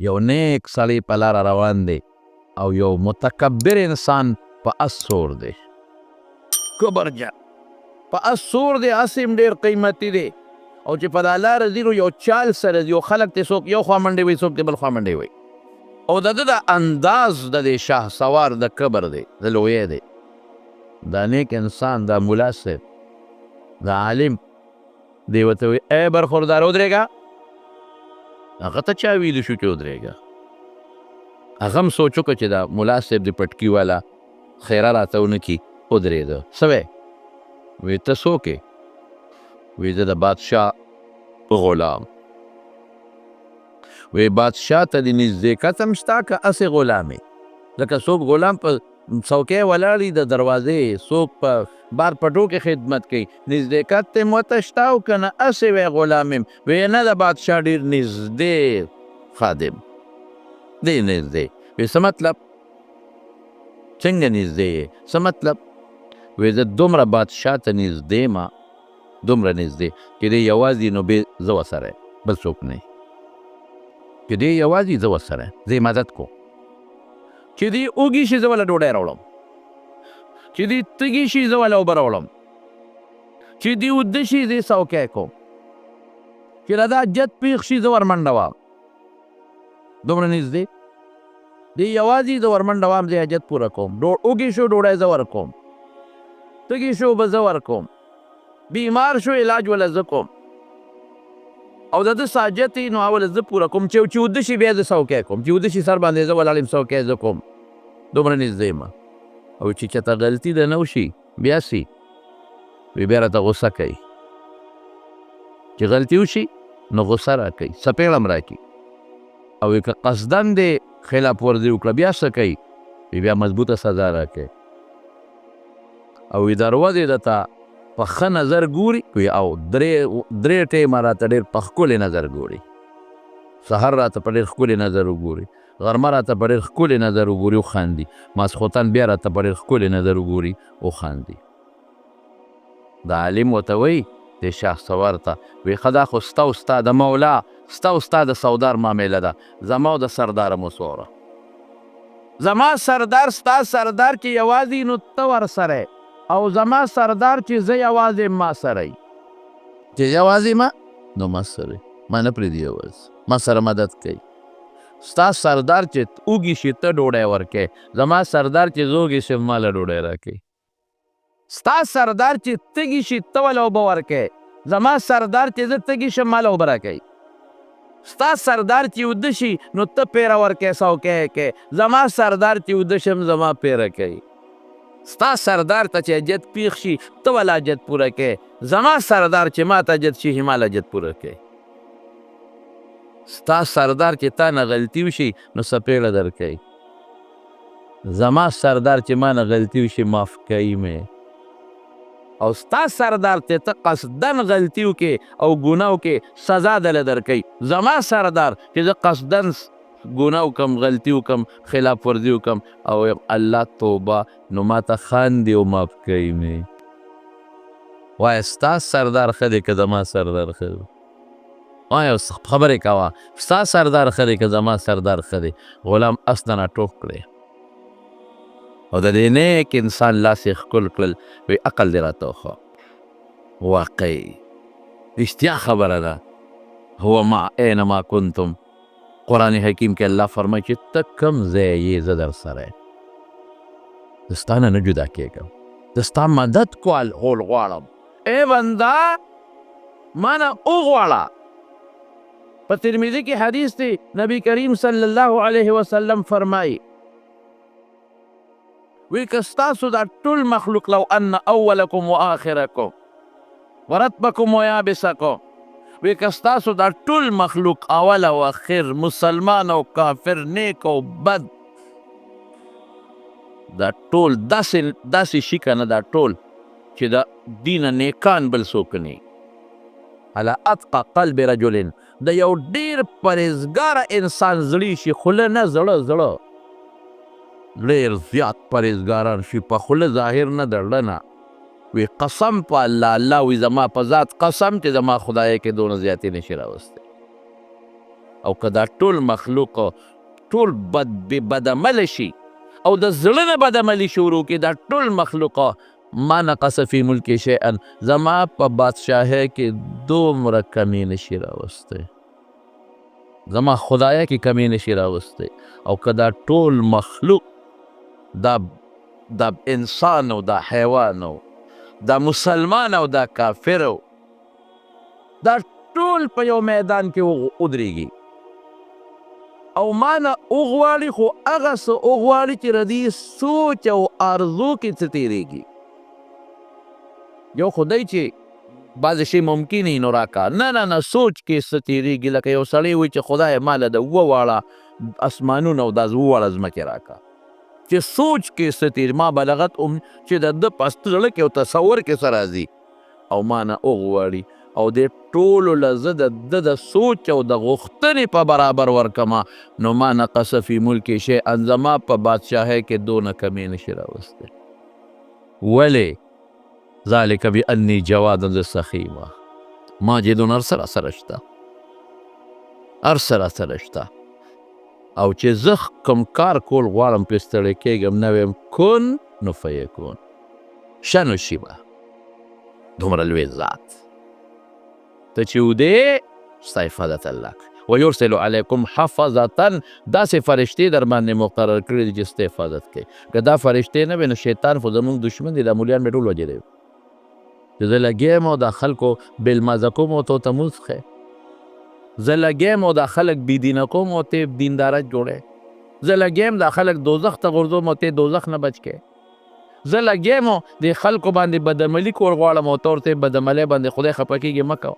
یو نیک سړی په لاره روان دی او یو متکبر انسان په اس سور دی، کبرجن په اس سور دی، اس هم ډېر قیمتي دی او چې په دا لاره ځي نو یو چال سره ځي او خلک ترې څوک یو خوا منډې وایي څوک ترې بل خوا منډې وایي او د ده د انداز د دې شاه سوار د کبر دی، د لویې دی. دا نیک انسان، دا ملا صاحب، دا عالم دی ورته وایي ای برخوردار ودرېږه. هغه ته چا ویلي شو چې ودرېږه؟ هغه هم سوچ وکړه چې دا ملا صاحب د پټکي والا خیره راته ونه کي، ودرېده. څه وی؟ وی ته څوک یې؟ وی زه د بادشاه غلام. وی بادشاه ته د نزدېکت هم شته که هسې غلام یې؟ لکه څوک غلام په څوکۍ ولاړ وي د دروازې، څوک په بار پټو کې خدمت کوي، نزدېکت ته هم ورته شته او که نه هسې وی غلام یم؟ وی نه د بادشاه ډېر نږدې خادم، ډېر نږدې. وی څه مطلب؟ څنګه نږدې یې؟ څه مطلب؟ وی زه دومره بادشاه ته نږدې ما، دومره نږدې چې دی یوازې نو بې زه ورسره یم، بل څوک نه یي. چې دی یوازې زه ورسره یم، زه یې مدد کوم. چې دی اوږي شي زه وله ډوډۍ راوړم، چې دی تږي شي زه وله اوبه راوړم، چې دی اوده شي زه یې څوکی کوم، چې له دا جد پیښ شي زه ورمنډه وام. دومره نږدې دی یوازې زه ورمنډه وام، زه حاجت پوره کوم. اوږي شو ډوډۍ زه ورکوم، تږي شو اوبه زه ورکوم، بیمار شو علاج وله زه کوم او د ده ساجت یې نو هغه زه پوره کوم. چې اوده شي بیا زه څوکی کوم، چې اوده شي سر باندې زه ولاړ یم څوکی زه کوم. دومره نږدې یم. او چې چېرته غلطي ده نه وشي بیا سي وی بیا راته غوسه کوي، چې غلطي وشي نو غوسه راکوي، څپېړه هم راکړي. او که قصدن دې خلاف ورزي وکړه بیا څه کوي؟ وی بیا مضبوطه سزا راکوي. او وی دروازې درته په ښه نظر ګوري او درې ټیمه راته ډېر په ښکلې نظر ګوري. سهار راته په ډېر ښکلې نظر وګوري، غرمه راته په ډېر ښکلې نظر وګوري وخاندي، ماسخوتن بیا راته په ډېر ښکلې نظر وګوري وخاندي. دا عالم ورته وایي دې شاه سوار ته، وی ښه دا خو ستا او ستا د مولا، ستا او ستا د سودار معامله ده، زما او د سرداره مو څوره. زما سردار ستا سردار چې یوازې نو ته ورسره او زما سردار چې زه یوازې ما سره یي، چې یوازې ما نو ما سره یي، ما نه پرېږدي یوازې، ما سره مدد کوي. ستا سردار چې اوږي شي ته ډوډۍ ورکوې، زما سردار چې زه اوږي شم ما له ډوډۍ راکوي. ستا سردار چې تږي شي ته وله اوبه ورکوې، زما سردار چې زه تږي شم ما له اوبه راکوي. ستا سردار چې اوده شي نو ته پیره ورکوې څوکی یې کوې، زما سردار چې اوده شم زما پیره کوي. ستا سردار ته چې حاجت پیښ شي ته وله حاجت پوره کوې، زما سردار چې ما ته حاجت شي ما له حاجت پوره کوې. ستا سردار چې تا نه غلطي وشي نو څپېړه درکوي، زما سردار چې ما نه غلطي وشي معاف کوي مې. او ستا سردار چې ته قصدن غلطي وکې او ګناه وکې سزا دله درکوي، زما سردار چې زه قصدن ګناه وکم، غلطي وکم، خلاف ورزي وکم او الله توبه نو ما ته خاندي او معاف کوي مې. وایه ستا سردار ښه دی که زما سردار ښه دی؟ وایه خبرې کوه، ستا سردار ښه دی که زما سردار ښه دی؟ غلام اس نه ټوپ کړی او د دې نیک انسان لاس یې ښکل کړل. وی عقل دې راته وښه، واقعي اشتیا خبره ده. هو مع اینما کنتم، قرآن حکیم کې الله فرمایي چې ته کوم ځای یې زه در سره یم، زه ستا نه نه جدا کېږم، زه ستا مدد کول غواړم. ای بنده ما نه وغواړه. په ترمذي کې حدیث دی، نبی کریم صلی الله علیه وسلم فرمایي وی که ستاسو دا ټول مخلوق لو ان اولکم و آخرکم ورتبکم و یابسکم، وی که ستاسو دا ټول مخلوق اول او اخر، مسلمان او کافر، نیک او بد، دا ټول داسې شي که نه، دا ټول چې د دینه نیکان بل څوک نه وي، علی اتقى قلب رجل، د یو ډېر پرهیزګاره انسان زړی شي، خوله نه زړه ډېر زیات پرهیزګاران شي، په خوله ظاهر نه د زړه نه. وی قسم په الله، الله وی زما په ذات قسم چې زما خدای کې دونه زیاتې نشي راوستی. او که دا ټول مخلوق ټول بدعمله شي او د زړه نه بدعملي شروع کړي، دا ټول مخلوق ما نقص فی ملک شیئا، زما په بادشاهۍ کې دومره کمی نشي راوستی، زما خدایه کې کمی نشي راوستی. او که دا ټول مخلوق دا انسان او دا حیوان او دا مسلمان او دا کافر او دا ټول په یو میدان کې ودرېږي او ما نه وغواړي، خو هغه څه وغواړي چې د دې سوچ او آرزو کې څه تېرېږي. یو خدای چې بعضې شی ممکن وي نو راکا، نه سوچ کې څه تېرېږي. لکه یو سړی وایي چې خدای ماله د 2 واړه اسمانونه او دا 2 واړه ځمکې راکا، چې سوچ کې څه تېرېږي. ما بلغت چې د ده په زړه کې او تصور کې څه راځي او ما نه وغواړي او دې ټولو له زه د ده د سوچ او د غوښتنې په برابر ورکمه، نو ما نقص فی ملک شیئا، زما په بادشاهۍ کې دونه کمی نشي راوستی. ولې؟ ذلک بانی جواد ذو سخیمه، ماجد هر څه راسره شته، هر څه راسره شته. او چې زه کوم کار کول غواړم پرې ستړی کېږم نه ویم کن نو فیکون، شه نو شي به. دومره لوی ذات ته چې ودې ستا حفاظت الله کوي. ویرسل علیکم حفظة، داسې فرشتې در باندې مقرر کړي دي چې ستا حفاظت کوي. که دا فرشتې نه وي نو شیطان خو زموږ دشمن دی، دا مولیان مې ټول وجلی وي چې زه لګیم او دا خلکو بېلمازه کوم او ته مونځ ښې، زه لګیم او دا خلک بېدینه کوم او ته دینداره جوړی، زه لګیم دا خلک دوزخ ته غورځوم او ته دوزخ نه بچ کې، زه لګیم او د خلکو باندې بدعملي کول غواړم او ته ورته بدعملۍ باندې خدای خفه کېږي مه کوه،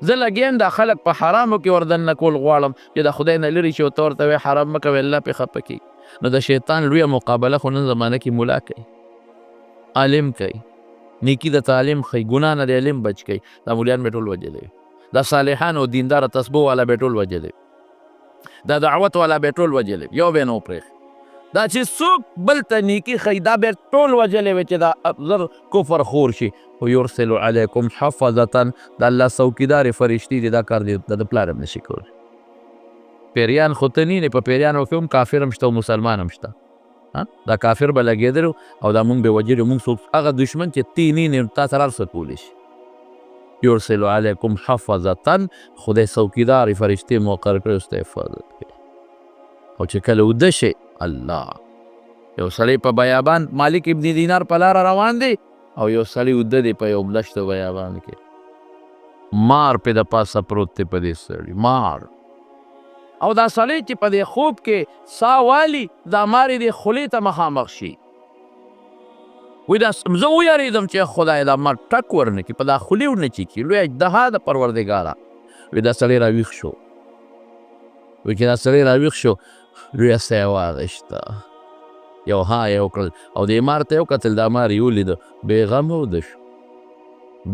زه لګیم دا خلک په حرامو کې وردننه کول غواړم چې د خدای نه لرې شي او ته ورته وایې حرام مه کوې الله پې خفه کېږي. نو د شیطان لویه مقابله خو نن زمانه کې ملا کوي، عالم کوي، نیکي د تعلیم ښیي، ګناه نه د علم بچ کوي. دا مولیان مې ټول وجلی وي، دا صالحان او دینداره تسبو والا به ټول وجلی، دا دعوت والا به ټول وجلی، یو به نو پرېښ. دا چې څوک بل ته نیکي ښیي دا به ټول وجلی وي چې دا زر کفر خور شي. ویرسل علیکم حفظة، د الله څوکیدارې فرشتې دي، دا کار دی د پلار هم نشي کولی. پیریان خو ته نه په پیریانو کې هم کافر هم شته او مسلمان هم شته. دا کافر به لګېدلو او دا مونږ به وجلو، مونږ څوک هغه دشمن چې تی نه تا سره هر څه کولی شي. یرسل علیکم حفظة، خدای څوکیدارې فرشتې مقرر کړي ستا حفاظت کوي. او چې کله وده شي الله، یو سړی په بیابان مالک ابن دینار په لاره روان دی او یو سړی وده دی په یو دشت بیابان کې، مار پې د پاسه پروت دی په دې سړي، مار. او دا سړی چې په دې خوب کې ساه والي دا مار یې د خولې ته مخامخ شي، وایي دا زه ویرېدم چې خدای دا مار ټک ورنه کړي، په دا خولې ورنه چیکي، لوی اجدها د پروردګاره. وایي دا سړی راویښ شو، وایي چې دا سړی راویښ شو لویه ساه یې واخېسته، یو ها یې وکړل او دې مار ته یې وکتل، دا مار یې ولیده بېغمه وده شو.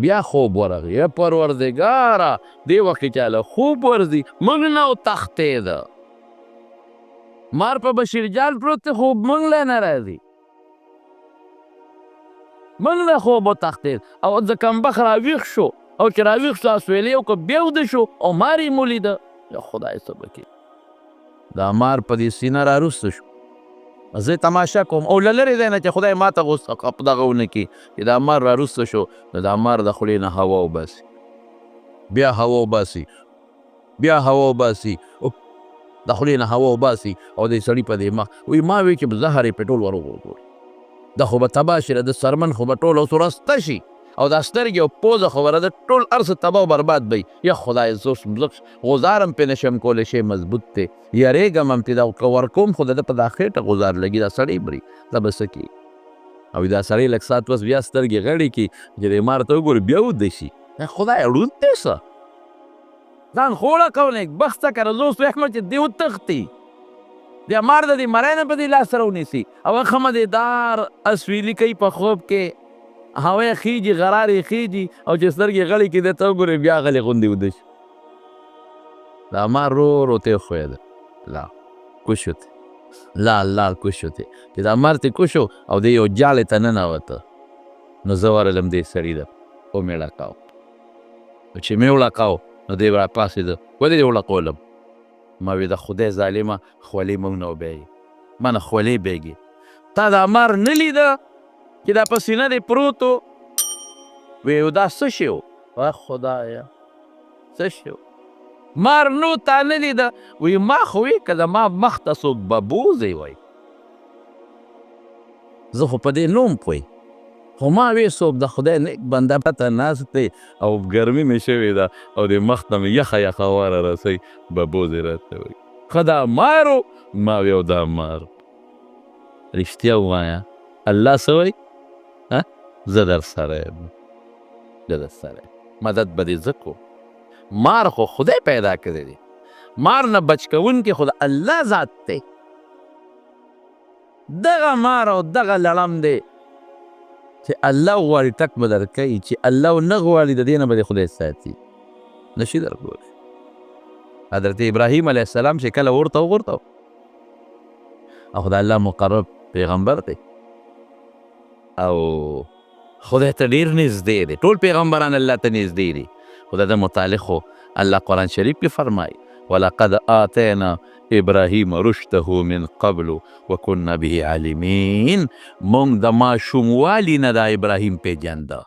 بیا خوب ورغی، یا پروردګاره دې وخت کې چاله خوب ورځي موږ نه او تښتېده، مار په بشیر جال پروت دی خوب موږ له نه راځي، موږ له خوب وتښتېد. او د کمبخت راویښ شو او چې راویښ شو اسویلې وکړه بیا وده شو او مار یې مولیده. یا خدای څه به کوي، دا مار په دې سینه راروسته شو، زه تماشا کوم او له لرې ځای نه چې خدای ما ته دغه ونه کړي چې دا مار راروسته شو، نو دا مار د خولې نه هوا وباسي، بیا هوا وباسي، بیا هوا وباسي، د خولې نه هوا وباسي او د سړي په دې مخ وایي ما وایي چې زهر یې پې ټول وروغورځول، دا خو به تباه شي، د سرمن خو به ټول اوس ورسته شي او دا سترګې او پوزه خو به د ټول هر څه تباه او برباد به وي. یا خدای زه غزار هم پې نشم کولی، شی مضبوط دی، یارېږم هم چې دا که ورکوم خو د ده په دا خېټه غزار لګي، دا سړی مري، دا به څه کړي. او دا سړی لږ ساعت بس بیا سترګې غړې کړي چې دې مار ته وګوري بیا وده شي. خدای ړوند دی څه ځان خوړه کو نیکبخته که زه اوس ویښمه چې دې وتښتي، د مار د دې مری نه په دې لاس سره ونیسي او ښه مدېدار اسویلي کوي په خوب کې، هوا یې خیږي غرار یې خیږي او چې سترګې غړې کړي دې ته وګورې بیا غلې غوندې وده شي. دا مار رو رو ته وښویده، لا کوش وتی، لا لا کوش وتی چې دا مار ترې کوش و او دې یو جالې ته ننوته. نو زه ورغلم دې سړي ته ومې ړکاو، چې مې وړکاو نو دی راپاڅېده، ولې دې وړکولم؟ ما وی د خدای ظالمه خولې موږ نه وبیږي ما نه خولې بیږي تا دا مار نه لیده چې دا په سینه دی پروت و وی دا څه شی و خدایه څه شی و مار نو تا نه لیده وی ما خو وی که زما مخ ته څوک ببوزی وی زه خو په دې نوم پوی خو ما وی څوک د خدای نیک بنده پته ناست دی او ګرمي مې شوې ده او د مخ ته مې یخه یخه واره رسئ ببوزې راته وی ښه دا مارو ما وی او دا مار رښتیا ووایه الله څه وی زه در سره یم زه در سره یم مدد به دې زه کوم مار خو خدای پیدا کړی دی مار نه بچ کوونکی خو د الله ذات دی دغه مار او دغه لړم دی چې الله غواړي ټک به درکوي چې الله نه غواړي د دې نه به دې خدای ساتي نشي درکولی حضرت ابراهیم علیه السلام چې کله ورته وغورځو او خدای الله مقرب پیغمبر دی او خدای ته ډېر نږدې دی ټول پیغمبران الله ته نږدې دي خو د ده متعلق خو الله قرآن شریف کې فرمایي ولقد آتینا ابراهیم رشده من قبل وکنا به عالمین مونږ د ماشوموالي نه د ابراهیم پیژنده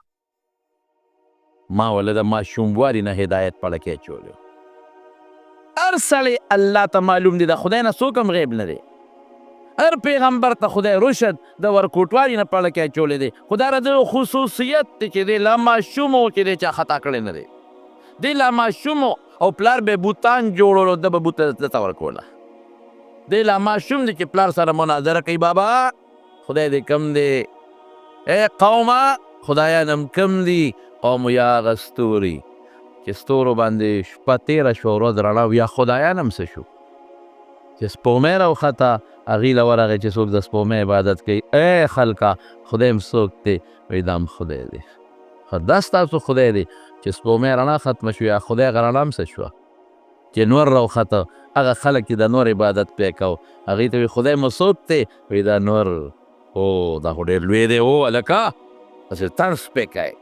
ما وله د ماشوموالي نه هدایت پړه کې اچولی هر سړی الله ته معلوم دی د خدای نه څوک هم غیب نه دی هر پیغمبر ته خدای رشد د ورکوټوالي نه پړه کې اچولی دی خو دا د خصوصیت دی چې دی لا ماشوم و چې دی چا خطا کړی نه دی دی لا ماشوم او پلار به بوتان جوړولو ده به بوته دته ورکوله دی لا ماشوم دی چې پلار سره مناظره کوي بابا خدای دې کم دی ای قومه خدایانم کم دی قوم یا هغه ستوري چې ستورو باندې شپه تېره شوه ورځ رڼا یا خدایان هم څه شو چې سپومۍ راوخته هغې له ورغې چې څوک د سپومۍ عبادت کوي ای خلکه خدای هم څوک دی وایي دا هم خدای دی دا ستاسو خدای دی چې سپومۍ رڼا ختمه شوه یا خدای هغه رڼا هم څه شوه چې نور راوخته هغه خلک چې د نور عبادت پې کوو هغې ته وایي خدای مو څوک دی وایي دا نور او دا خو ډېر لوی دی او هلکه داسې طرز پې کوي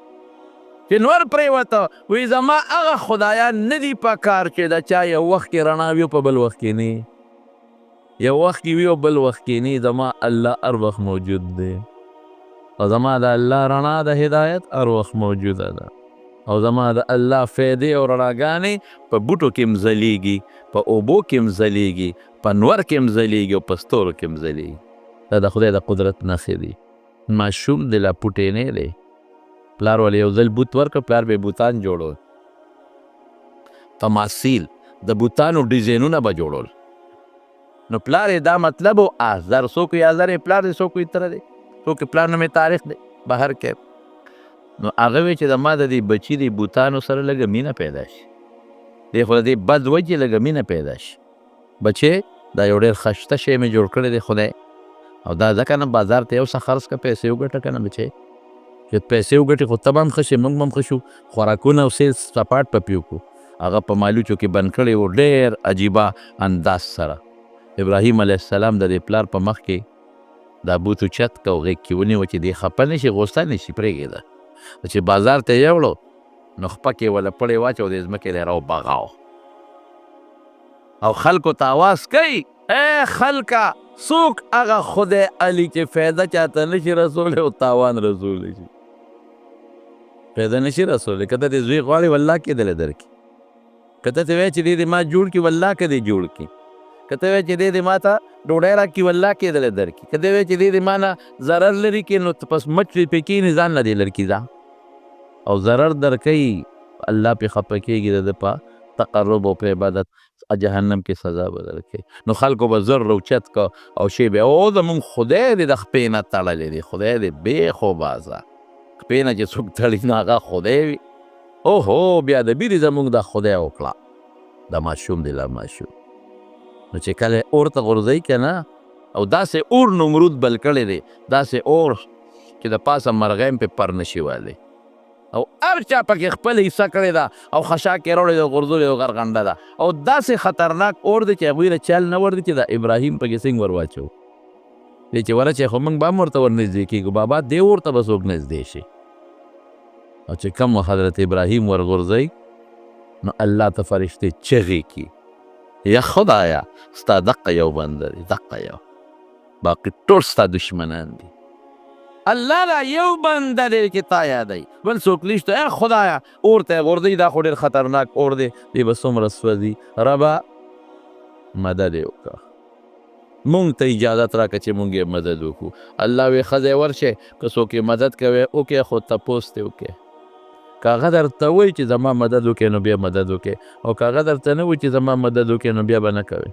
چې نور پرېوته وایي زما هغه خدایان نه دي په کار چې د چا یو وخت کې رڼا وي په بل وخت کې نه یو وخت کې وي او بل وخت کې نه زما الله هر وخت موجود دی او زما د الله رڼا د هدایت هر وخت موجوده ده او زما د الله فایدې او رڼاګانې په بوټو کې هم ځلیږي په اوبو کې هم ځلیږي په نور کې هم ځلیږي او په ستورو کې هم ځلیږي دا د خدای د قدرت نښې دي ماشوم دی لا پوټینی دی پلار ولې یو ځل بوت ورکړ پلار به بوتان جوړول تماثیل د بوتانو ډیزاینونه به جوړول نو پلار یې دا مطلب و زر څوک یا زر یې پلار دی څوک یې تره دی څوک یې پلار نومې تاریخ دی بهر کې نو هغه وی چې د ما د دې بچي د بوتانو سره لږه مینه پیدا شي دی خو د دې بد وجې لږه مینه پیدا شي بچې دا یو ډېر خشته شی مې جوړ کړی دی خدای او دا ځکه نه بازار ته یو څه خرڅ کړه پیسې وګټه که نه بچې چې پیسې وګټې خو ته به هم ښه شې موږ به هم ښه شو خوراکونه او سیل سپاټ په پیو کړو هغه په مالوچو کې بند کړی و ډېر عجیبه انداز سره ابراهیم علیه السلام د دې پلار په مخ کې دا بوت اوچت که او غېږ کې ونیوه چې دې خفه نه شي غوسه نه شي پرېږدې چې بازار ته یوړو نو خپه کې وله پړې واچو د ځمکې دی راوبغاو او خلکو ته آواز کوي ای خلکه څوک هغه خدای علي چې فایده چاته نشي رسولی او تاوان رسولی شي فایده نشي رسولی که ته دې زوی غواړي والله کېدلی درکړي که ته وایې چې دې ما جوړ کړي والله که دې جوړ کړي که ته وایې چې دې ما ته ډوډۍ راکړي والله کېدلی درکړي که دې وایې چې دې ما نه ضرر لري کړي نو پس مچ پې کښېني ځان نه دې لرکړي ځه او ضرر درکوي الله پې خفه کېږي د ده په تقرب او په عبادت جهنم کې سزا به درکوي نو خلکو به زر روچت که او شی به او زمونږ خدای دې د خپې نه تړلی دی خدای دې بېخو بازه خپې نه چې څوک تړي نو هغه خدای وي اوهو بیا د بیرې زمونږ د خدای وکړه د ماشوم دی لا ماشوم نو چې کله اور ته غورځوي که نه او داسې اور نمرود بل کړی دی داسې اور چې د پاسه مرغۍ هم پې پر نشي والی او هر چا پکې خپل حصه کړې ده او خشاک یې راوړې ده غورځولې او غرغنډه ده او داسې خطرناک اور دی چې هغوی له چل نه ور دی چې د ابراهیم پکې څنګه ور واچو دی چې ورچې خو موږ به هم ورته ور نږدې کېږو بابا دې اور ته به څوک نږدې شي او چې کم حضرت ابراهیم ور غورځوي نو الله ته فرشتې چغې کي یا خدایا ستا دقه یو بنده دی، دقه یو، باقي ټول ستا دشمنان دي. الله دا یو بنده دی چې تا یادوي، بل څوک نشته. ای خدایا اور ته یې غورځوي، دا خو ډېر خطرناک اور دی، دی به څومره سوځي. ربه مدد یې وکړه، مونږ ته اجازت راکړه چې مونږ یې مدد وکړو. الله وی ښځی ورشئ، که څوک یې مدد کوئ وکړئ، خو تپوس ترې وکړئ. که هغه درته وایي چې زما مدد وکړئ نو بیا مدد وکړئ، او که هغه درته نه وایي چې زما مدد وکړئ نو بیا به نه کوئ.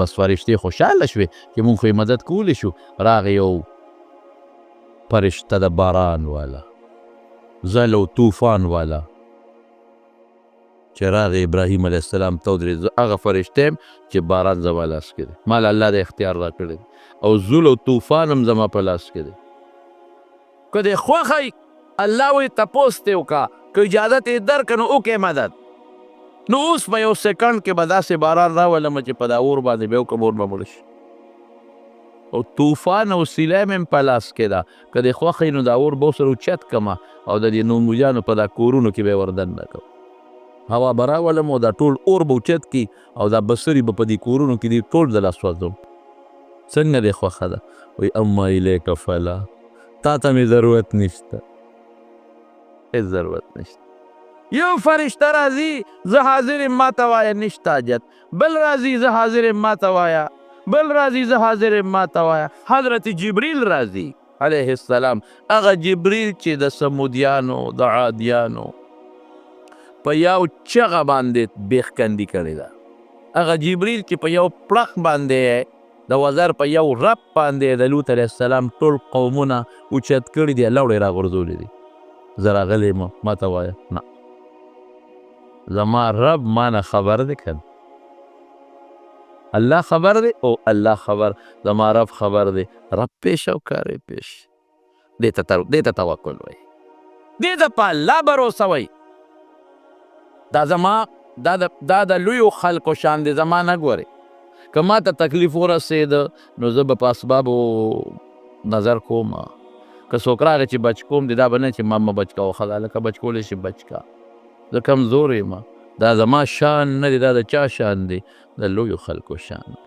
بس فرشتې خوشحاله شوې چې مونږ خو یې مدد کولی شو. راغی یو فرشته د باران والا، زل او طوفان والا، چې راغی ابراهیم علیه السلام ته ودرېد. زه هغه فرشته یم چې باران زما لاس کې دی، ما له الله د اختیار راکړی، او زل او طوفان هم زما په لاس کې دی. که دې خوښی الله وایي تپوس ترې وکړه، که اجازت یې درکړه نو وکړې مدد. نو اوس په یو سیکنډ کې به داسې باران راولمه چې په دا اور باندې به وکړم، اور به مړه شي. او طوفان او سیلۍ مې په لاس کې ده، که دې خوښوي نو دا اور به ورسره اوچت کړمه او د دې نوموجانو په دا کورونو کې به یې وردننه کړم. هوا به راولم او دا ټول اور به اوچت کړي او دا بڅري به په دې کورونو کې دي ټول د لاس سوځم. څنګه دې خوښه ده؟ وایي اما الیک فلا، تا ته مې ضرورت نشته، هېڅ ضرورت نشته. یو فرشته راځي، زه حاضر یم ما ته وایه، نشته حاجت. بل راځي، زه حاضر یم ما ته وایه. بل راځي، زه حاضر یم ما ته وایه. حضرت جبریل راځي علیه السلام، هغه جبریل چې د سمودیانو د عادیانو په یو چغه باندې بیخکندي کړې ده. هغه جبریل چې په یو پړق باندې د وزر په یو رب باندې د لوط علیه السلام ټول قومونه اوچت کړي دي، لوړې راغورځولې دي. زه راغلی یم ما ته وایه. نه، زما رب ما نه خبر دی که الله خبر دی؟ او الله خبر، زما رب خبر دی. رب پیش او کار پیش. دې ته توکل وایي، دې ته په الله بروسه وایي. دا زما دا د لویو خلکو شان دی، زما نه ګورې. که ما ته تکلیف ورسېده نو زه به په اسبابو نظر کوم. که څوک راغی چې بچ کوم دی، دا به نه چې ما مه بچ کوه، ښه لکه بچ کولی شي بچ کا. زه کمزور یم، دا زما شان نه دی، دا د چا شان دی؟ د لویو خلکو شان دی،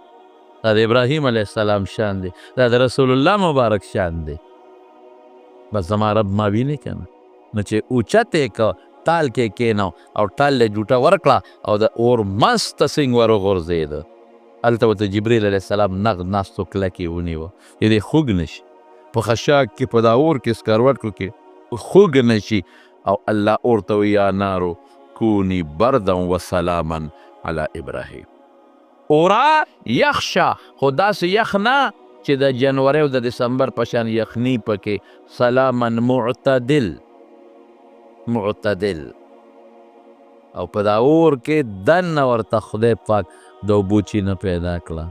دا د ابراهیم علیه السلام شان دی، دا د رسول الله مبارک شان دی. بس زما رب ما ویني که نه، نو چې اوچت یې که تال کې کېنو او ټال یې جوټه ورکړه او د اور مسته سینګ ور وغورځېده. هلته ورته جبریل علیه السلام نغ ناستو کلکې ونیوه، چې دی خوږ نه شي په خشاک کې، په دا اور کې سکروټو کې خوږ نه شي. او الله اور ته وایي یا نارو کونی بردا و سلاما علی ابراهیم. اورا یخ شه، خو داسې یخ نه چې د جنوري او د دسمبر په شان یخني پکې. سلاما معتدل، معتدل. او په دا اور کې دننه ورته خدای پاک د اوبو چینه پیدا کړه،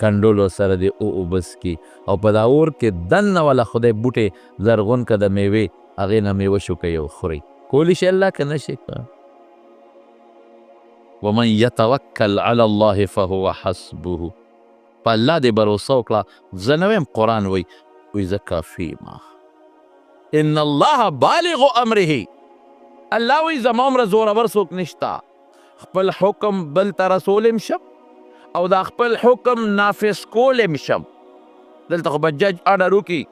کنډولو سره دې اوبس کی. او په دا اور کې دننه والا خدای بوټې زرغون که د میوې، هغې نه میوه شو که یو خوري. کولی شي الله که نه شي که؟ ومن یتوکل علی الله فهو حسبه. په الله دې بروسه وکړه. زه نه ویم قرآن وایي زه کافي ما، ان الله بالغ امره. الله وایي زما عمره زورور څوک نشته. خپل حکم بل ته رسولم شم او دا خپل حکم نافذ کولم شم. دلته خو به جج اډر وکړي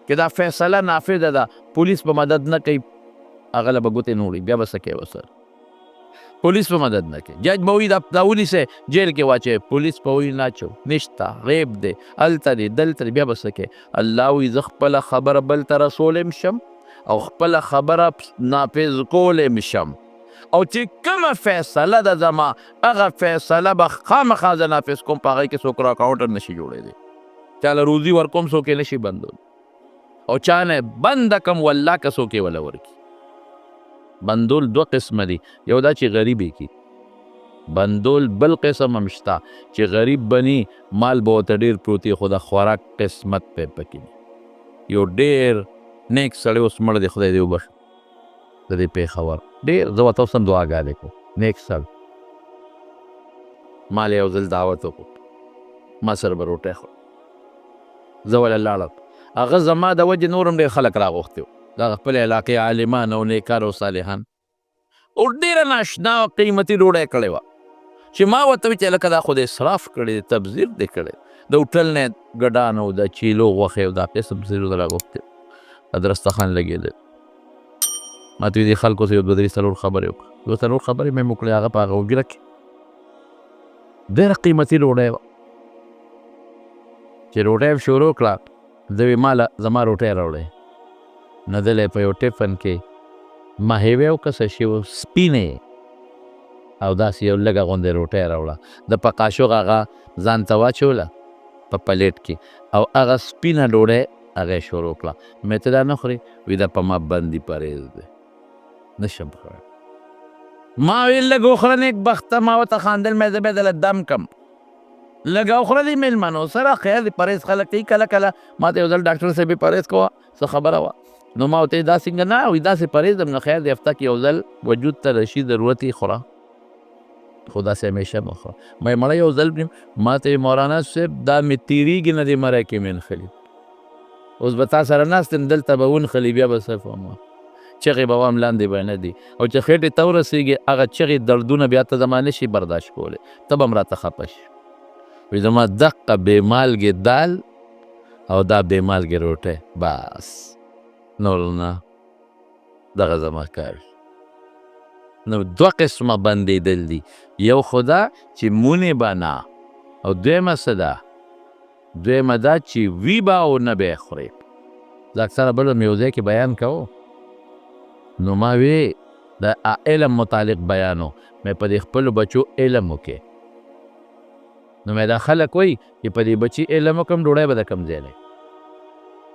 که دا فیصله نافذه ده، پولیس به مدد نه کوي، هغه له به ګوتې نه وړي، بیا به څه کوې ورسره؟ پولیس به مدد نه کوي. جج به وایي دا ونیسئ جیل کې واچوئ، پولیس به وایي نه اچو، نشته، غیب دی، هلته دی، دلته دی، بیا به څه کوې؟ الله وایي زه خپله خبره بل ته رسولم شم او خپله خبره نافذ کولم شم. او چې کومه فیصله ده زما، هغه فیصله به خامخا زه نافذ کوم. په هغې کې څوک راکاونټر نشي جوړېدی، چاله روزي ورکوم څوک یې نشي بندول، او چا نه بنده کم والله که څوک یې وله ورکي. بندول دو قسمه دي، یو دا چې غریب یې کي. بندول بل قسم هم شته چې غریب بني، مال به ورته ډېر پروت وي، خو د خوراک قسمت پې پکې نه. یو ډېر نیک سړی اوس مړ دی، خدای دې وبخښي، د دې پېښور ډېر، زه ورته اوس هم دعاګانې کوم. نیک سړی، ما له یو ځل دعوت وکړو، ما سره به روټۍ خوړه، زه وله لاړم. هغه زما د وجې نور هم ډېر خلک راغوښتي وو، د خپل علاقې عالمان او نیکان او صالحان، او ډېره ناشنا او قیمتي ډوډۍ کړې وه. چې ما ورته وویل چې لکه دا خو د اسراف کړی تبذیر دې کړی د هوټل نه ګډان او د چیلو غوښې او دا قسم څیزونه راغوښتې دسترخوان لګېدل. ما ته دې خلکو سره یو دوه درې څلور خبرې وکړه، دوه څلور خبرې مې وکړې، هغه په هغه اوږره کې ډېره قیمتي ډوډۍ وه. چې ډوډۍ مې شروع کړه، ده ویې ماله زما روټۍ راوړئ. نو دله په یو ټفن کې ماهیوې وکړه شي و سپینې او داسې یو لږه غوندې روټۍ راوړه، د په قاشق هغه ځان ته واچوله په پلیټ کې او هغه سپینه ډوډۍ هغه یې شروع کړه. مې ته دا نه خورې؟ وي دا په ما بندي پرهیز دی، نشم خوړی. ما ویل لږ وخوره نیک بخته، ما ورته خاندل، مې زه بیا دله دم کم لږ وخوره دې مېلمنو سره خیر دې پرهیز خلک کوي کله کله. ما ته یو ځل ډاکټر صاحب یې پرهیز کوه څه خبره وه، نو ما ورته دا څنګه نه وي داسې پرهیز یم، نو خیر دې هفته کې یو ځل وجود ته رشي ضرورت یې خوره، خو داسې همیشه مه خوره. ما مړه یو ځل ما ته مولانا صاحب دا مې تېرېږي نه دې مری کې مې نښلي، اوس به تا سره ناست یم دلته به ونښلي بیا به څه کوم، چغې به وام لاندې به نه دي، او چې خېټې ته ورسېږي هغه چغې دردونه بیا ته زما نشي برداشت کولی، ته به هم راته خفه شي. وایي زما دقه بې مالګې دال او دا بې مالګې روټۍ بس نور نه، دغه زما کار. نو دوه قسمه بندېدل دي، یو خو دا چې مونې به نه، او دویمه څه ده؟ دویمه دا چې وي به او نه به یې خورې. زه اکثره بل مې یو ځای کې بیان کوو، نو ما وی د علم متعلق بیانو، مې په دې خپلو بچو علم وکړې. نو مې دا خلک وایي چې په دې بچي علم وکړم ډوډۍ به د کوم ځای دی؟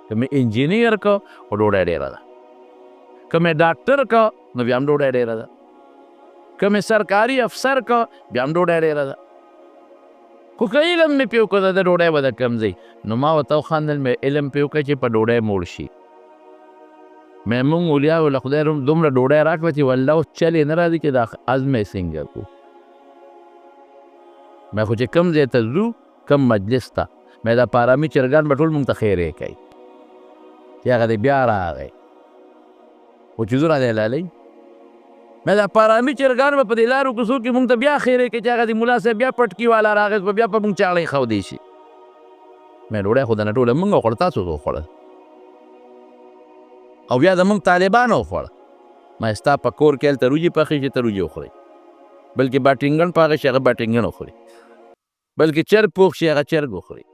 که مې انجینیر که خو ډوډۍ ډېره ده، که مې ډاکټر که نو بیا هم ډوډۍ ډېره ده، که مې سرکاري افسر که بیا هم ډوډۍ ډېره ده، خو که علم مې پې وکړه د ډوډۍ به د کوم ځای؟ نو ما ورته وخندل، مې علم پې وکړه چې په ډوډۍ موړ شي. مې مونږ اولیاو له خدای دومره ډوډۍ راکړه چې والله اوس چل یې نه راځي چې دا عزم یې څنګه کړو. مې خو چې کوم ځای ته ځو کوم مجلس ته، مې دا پارامي چرګان به ټول مونږ ته خیرې کوي چې هغه دی بیا راغی، خو چې زه راځی لالۍ مې دا پارامي چرګان به په دې لارو کوڅو کې مونږ ته بیا خیرې کوي چې هغه دی ملا صاحب بیا پټکي والا راغی بیا په مونږ چاړی ښودی شي. مې ډوډۍ خو دنه ټوله مونږ وخوړه، تاسو وخوړه او بیا زمونږ طالبانو وخوړه. ما ستا په کور کې هلته روجې پخې چې ته روجې وخورئ، بلکې باټینګن پاغه شي هغه باټینګن وخوري، بلکې چرګ پوخ شي هغه چرګ وخوري،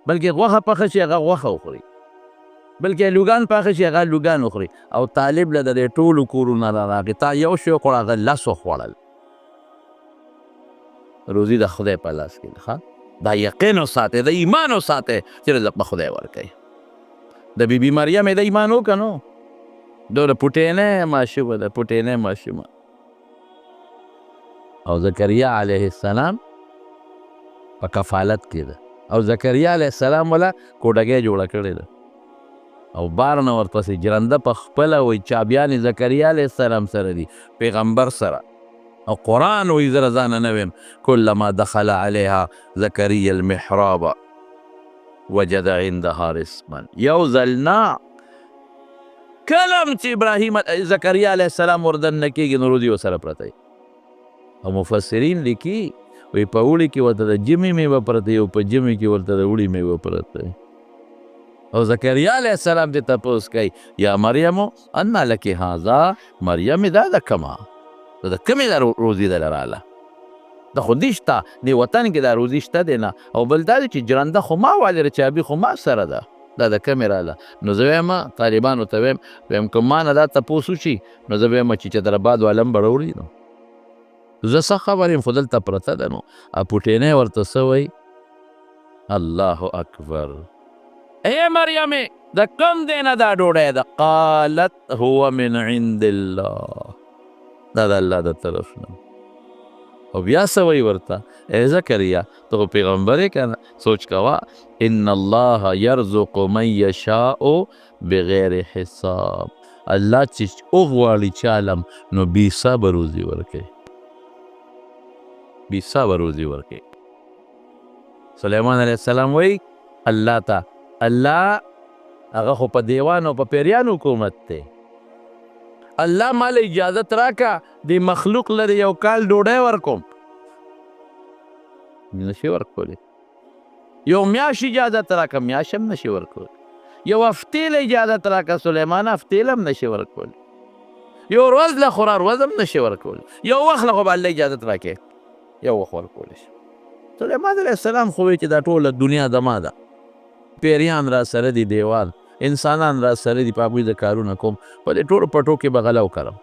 بلکې غوښه پخه شي هغه غوښه وخوري، بلکې لوګان پاخه شي هغه لوګان وخوري. او طالب له د دې ټولو کورونه راغی، تا یو شی وخوړه هغه لس وخوړل. روزي د خدای په لاس کې ده، دا یقین وساتئ، د ایمان وساتئ چې رزق به خدای ورکوي. د بیبي مریم د ایمان وکړه نو دومره پوټینۍ ماشومه ده، پوټینۍ ماشومه. او زکریا علیه السلام په کفالت کې ده، او زکریا علیه السلام والا کوډګۍ جوړه کړې ده، او بار نه ورپسې جرنده په خپله وایي چابیانې زکریا علیه السلام سره دي، پیغمبر سره. او قرآن وایي زه ځانه نه ویم کلما دخل علیها زکریا المحراب وجد عندها رزقا. یو ځل نه، کلم چې ابراهیم زکریا علیه السلام وردننه کېږي نو روزي ورسره پرته وي. او مفسرین لیکي وایي په اوړي کې ورته د ژمي میوه پرته وي او په ژمي کې ورته د اوړي میوه پرته وي. او زکریا علیه السلام دې تپوس کوي یا مریم انا لکې هذا، مریم دا د کمه د کمې دا روزي دله راله، د خو دې شته دې وطن کې دا روزي شته دی نه. او بل دا دی چې جرنده خو ما والې چابي خو ما سره ده، دا د کمې راله. نو زه وایم طالبانو ته وایم که ما نه دا تپوس وشي نو زه وایم چې چتراباد والم به راوړي. نو زه څه خبر یم خو دلته پرته ده. نو پوټینۍ ورته څه وایي؟ الله اکبر. ای مریمې د کوم دی نه دا ډوډۍ ده؟ قالت هو من عند الله، دا د الله د طرف نه. او بیا څه وایي ورته؟ ای زکریا ته خو پیغمبر یې که نه، سوچ کوه ان الله یرزق من یشاء بغیر حساب. الله چې وغواړي چالم نو بې حسابه روزي ورکوي، بې حسابه روزي ورکوي. سلیمان علیه السلام وایي الله ته الله هغه خو په دیوان او په پیریان حکومت دی، الله مال اجازت راکا دی مخلوق لري یو کال ډوډۍ ورکوم. نشي ورکولی. یو میاشت اجازت راکړه، میاشت هم نشي ورکولی. یو هفتې له اجازت راکړه سلیمان، هفتې له هم نشي ورکولی. یو ورځ له خو ورځ هم نشي ورکولی. یو وخت له خو به الله اجازت راکړي، یو وخت ورکولی شي. سلیمان علیه السلام خو وایي چې دا ټوله دنیا زما ده، پیریان را سره دي، دیوال انسانان را سره دي، په هغوی د کارونه کوم، په دې ټولو پټو کې به غله وکړم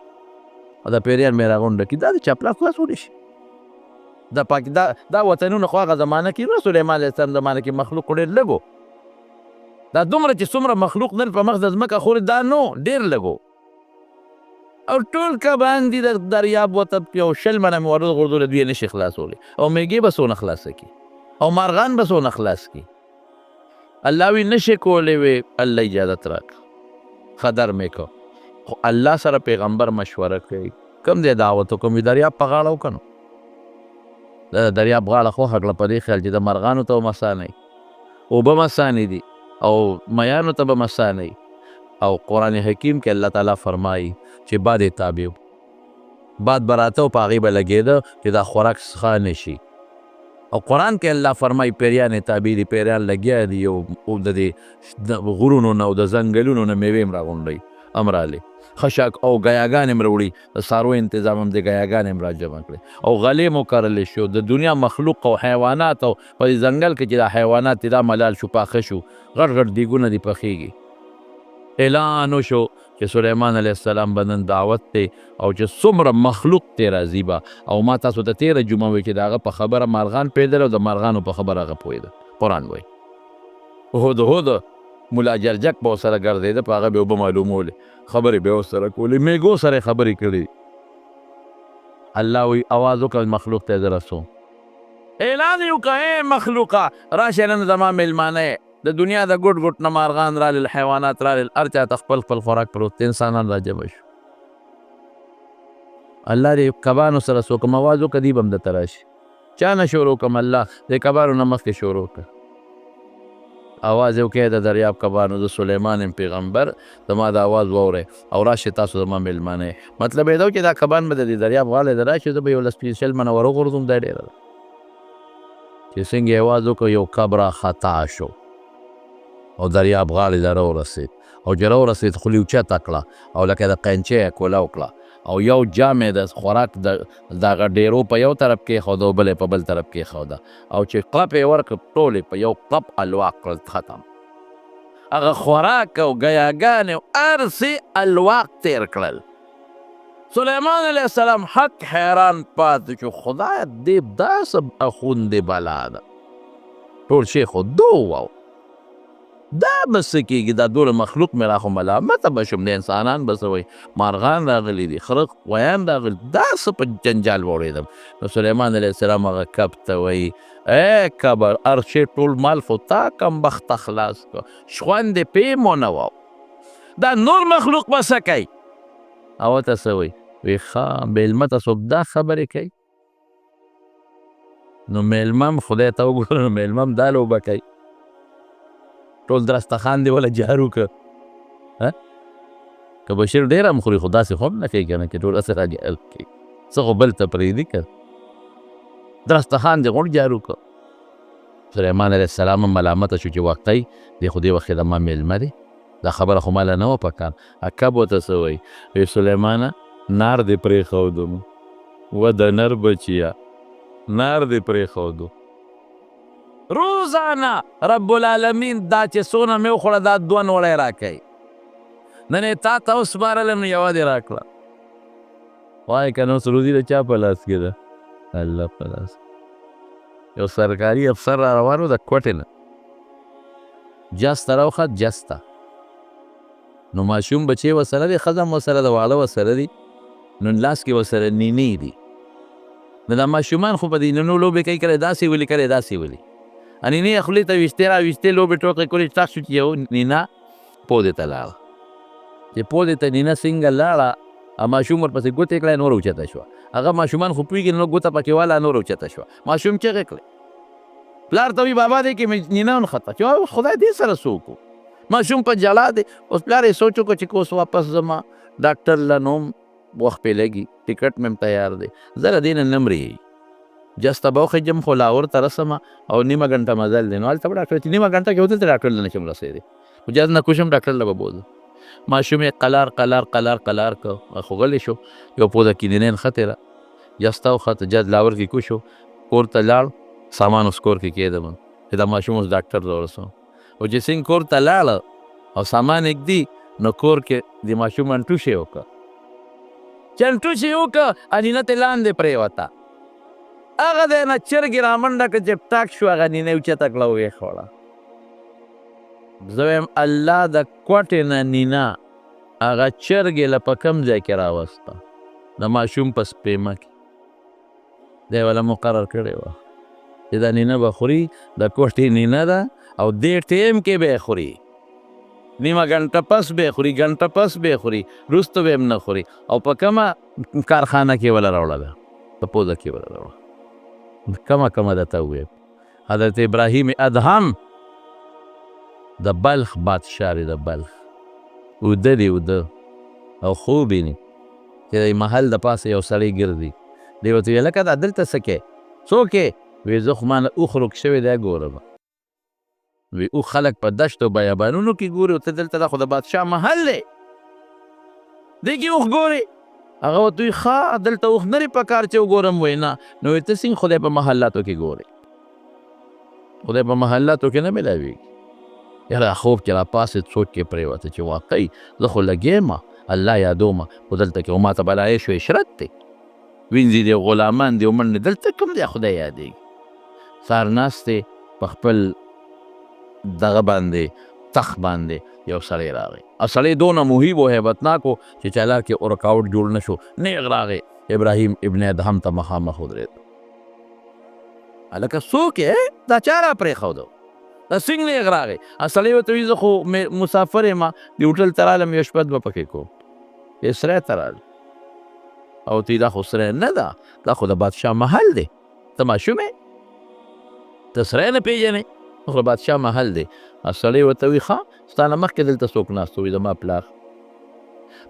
او دا پیریان مې راغونډه کړي. دا د چا پلاس خلاصولی شي؟ دا وطنونه خو هغه زمانه کې نه، سلیمان علیه السلام زمانه کې مخلوق ډېر لږ و. دا دومره چې څومره مخلوق نن په مخ د ځمکه خوري دا نو ډېر لږ و. او ټول کبان دي د دریاب وته یو 20 منه مې ور غورځولې، دوی یې نشي خلاصولی. او میږې به څونه خلاصه کړي او مارغان به څونه خلاص کړي. الله وی نشي کولی، وی الله اجازت راکړه، خطر مې کو. خو الله سره پیغمبر مشوره کوي، کوم دی دعوت وکړم؟ دریاب په غاړه وکړو. د دریاب غاړه خو هکله په دې خیال چې د مرغانو ته به مسانې، اوبه مسانې دي او میانو ته به مسانې. او قرآن حکیم کې الله تعالی فرمایي چې باد یې تابع و، باد به راته او په هغې به لګېده چې دا خوراک څښا نه شي. او قرآن کې الله فرمایي پیریان یې تابع دي، پیریان لګیا دي او د دې غرونو نه او د ځنګلونو نه میوې هم راغونډوي، هم راغلې خشک او ګیاګانې هم راوړي، د څارویو انتظام هم د ګیاګانې هم راجمع کړې او غلې مو کرلی شو. د دنیا مخلوق او حیوانات او په دې ځنګل کې چې دا حیوانات دي دا ملال شو، پاخه شو، غټ غټ دیګونه دي پخېږي. اعلان وشو چې سلیمان علیه السلام به نن دعوت دی او چې څومره مخلوق تی راځي به. او ما تاسو ته تېره جمعه وایي چې د هغه په خبره مارغان پوهېدل او د مارغانو په خبره هغه پوهېده. قرآن وایي هدهد ملا جرجک به ورسره ګرځېده، په هغه به اوبه معلومولې، خبرې به یې ورسره کولې، میږو سره یې خبرې کړې. الله وایي اواز وکړه مخلوق ته یې زه رسوم، اعلان یې وکړه ای مخلوقه راشه نن زما میلمانه یې. د دنیا د ګوټ ګوټ نه مارغان رالل، حیوانات رالل، هر چا ته خپل خپل خوراک پروت، انسانان را جمع شو. الله دې کبانو سره څوک آواز وکړه دوی به هم درته راشي. چا نه شروع کړم؟ الله د کبانو نه مخکې شروع کړه. اواز یې وکړی د دریاب کبانو، د سلیمان یم پیغمبر، زما د اواز واورئ او راشئ تاسو زما میلمانه یې. مطلب یې دا و چې دا کبان به د دې دریاب غاړې ته راشي، زه به یو 10-20 منه ور وغورځوم. دا ډېره ده چې څنګه یې اواز وکړ، یو کب را خطا شو او دریاب غاړې ته راورسېد. او چې راورسېد خولې اوچته کړه او لکه د قینچۍ یې کوله وکړه او یو جام یې د خوراک د هغه ډېرو په یو طرف کېښوده او بل یې په بل طرف کېښوده. او چې قلپ یې ورکړ ټول یې په یو قلپ الوا کړل، ختم. هغه خوراک او ګیاګانې او هر څه الواق تېر کړل. سلیمان علیه السلام حق حیران پاتې شو، خدایه دې دا څه اخوندې بلا ده، ټول شی خو دو و دا به څه کېږي؟ دا ډول مخلوق مې را خو ملامته به شم، د انسانان به څه وایي، مارغان راغلي دي، خره غویان راغلي، دا څه په جنجال واوړېدم. نو سلیمان علیه السلام هغه کب ته وایي ای کبر، هر شی ټول مال خو تا کمبخته خلاص کړه، شخوند یې پې مو نه و، دا نور مخلوق به څه کوي؟ هغه ته څه وایي؟ وایي ښه میلمه ته څوک دا خبرې کوي؟ نو میلمه هم خدای ته وګوره، نو میلمه هم دا لوبه کوي، ټول درستخان دی ولا جارو که که بشیر ډېر هم خوري خو داسې خو هم نه کوي که نه، چې ټول هسې راجال کوي، څه خو بل ته پرېږدي که درستخان دی غوړ جارو که. سلیمان علیه السلام هم ملامته شو چې وقتی دی خو دې وخت کې زما میلمه دی، دا خبره خو ماله نه وه په کار. کب ورته څه وایي؟ وایي سلیمانه نار دې پرېښودم، و د نر بچیه نار دې پرېښودو. روزانه رب العالمین دا چې څونه مې وخوړه دا 2 نوړی راکوي، نن یې تا ته وسپارله نو یوه دې راکړه. وایي که نو اوس روزي د چا په لاس کې ده؟ الله په لاس. یو سرکاري افسر را روان و د کوټې نه، جس ته راوخت، جس ته نو ماشوم بچې ورسره دی، ښځه هم ورسره ده، واړه ورسره دي، نو لاس کې ورسره نینې دي. نو دا ماشومان خو په دې نینو لوبې کوي، کله داسې ولي کله داسې ولي، نینې یې خولې ته ویشتې را ویشتې لوبې ټوکې کولې، ټاک شو چې یو نینه پودې ته لاړه. چې پودې ته نینه څنګه لاړه، ماشوم ورپسې ګوتې کړی، نور اوچته شوه. هغه ماشومان خو پوهېږي نو ګوته پکې واله، نور اوچته شوه. ماشوم چغې کړې، پلار ته وایي بابا دی کې مې نینه ونښته، چې خدای دې سره څه وکړو؟ ماشوم په جلا دی. اوس پلار یې سوچ وکړو چې که اوس واپس ځما ډاکټر له نوم وخت پې لګي، ټکټ مې هم تیار دی، زه له دې نه نه مرېږي، جسته به وخېږم خو لاهور ته رسمه او نیمه ګنټه مزل دی. نو هلته به ډاکټر چې نیمه ګنټه کې ودلته ډاکټر له نشم رسېدی، خو جز نه کوشم ډاکټر له به بوځم. ماشوم یې قلار که خو غلی شو، یو پوده کینینین ښتې را جسته وخته، جز لاهور کې کوشو، کور ته لاړ، سامان اوس کور کې کېږدم چې دا ماشوم اوس ډاکټر ته ورسوم. او چې څنګه کور ته لاړه او سامان ایږدي نو کور کې د ماشوم انټوشې وکړه، چې انټوشې وکړه انینه ترې لاندې پرېوته، هغه دی نه چرګې رامنډه کړه چې ټاک شو، هغه نینه یې اوچته کړه او ویښوړه. زه وایم الله د کوټې نه نینه هغه چرګې له په کوم ځای کې راوسته، د ماشوم په سپېمه کې دی وله مقرر کړې وه چې دا نینه به خوري، د کوټې نینه ده او دې ټیم کې به یې خوري، نیمه ګنټه پس به یې خوري، ګنټه پس به یې خوري، وروسته به هم نه خوري. او په کومه کارخانه کې وله راوړله، په پوزه کې وله راوړه. کومه درته وویم حضرت ابراهیم ادهم د بلخ بادشاه دی، د بلخ اوده دی اوده او خوب ویني چې د محل د پاسه یو سړی ګرځي، دی ورته ویل لکه دا دلته څه کې څوک یې؟ وی زه خو ما نه اوښ روک شوی دی ګورم. وی اوښ خلک په دشتو بیابانونو کې ګوري، ته دلته دا خو د بادشاه محل دی، دی کې اوښ ګوري؟ هغه ورته وایي ښه دلته اوښ نه دی په کار چې وګورم. وایي نه. نو وایي ته څنګه خدای په محلاتو کې ګورې؟ خدای په محلاتو کې نه میلاویږي. یاره خوب چې راپاسېد سوچ کې پرېوته چې واقعي زه خو لګیم الله یادومه، خو دلته کې خو ماته بلا عیش و عشرت دی، وینځي دی غلامان دی ومنډې، دلته کوم دی خدای یادېږي. سهار ناستې په خپل دغه باندې تخت باندې یو سړی راغی، او سړی دونه مهیب و هیبتناک و چې چالا کې او رکاوټ جوړ نه شو، نیغ راغی ابراهیم ابن ادهم ته مخامخ ودرېد. هلکه څوک یې؟ دا چا را پرېښودو؟ دا څنګه نیغ راغی؟ سړی ورته وایي زه خو مسافر یم، د هوټل ته رالم، یو شپه دوه پکې کوم. سری ته رال او ته دا خو سری نه ده، دا خو د بادشاه محل دی، ته ماشوم یې، ته سری نه پېژنې، خو د بادشاه محل دی. سړی ورته وایي ښه ستا نه مخکې دلته څوک ناست وي؟ زما پلار.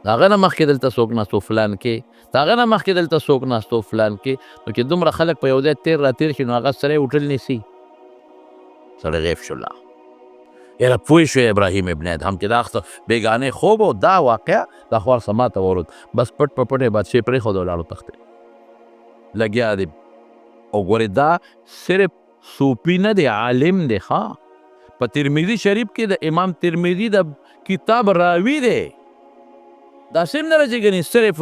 د هغه نه مخکې دلته څوک ناست و؟ فلان کې. د هغه نه مخکې دلته څوک ناست و؟ فلان کې. نو چې دومره خلک په یو ځای تېر راتېر شي نو هغه سړی هوټل نیسي. سړی غیب شو. الله یاره پوه شوې ابراهیم ابن ادهم چې دا بېګانې خوب و، دا واقعه دا خو هر څه ماته ورود، بس پټ په پټ یې بادشاه پرېښود او لاړو تختې لګیا دی. او ګورې دا صرف صوفي نه دی، عالم دی. ښه په ترمذي شریف کې د امام ترمذي د کتاب راوي دی، دا سم نه راځي ګنې صرف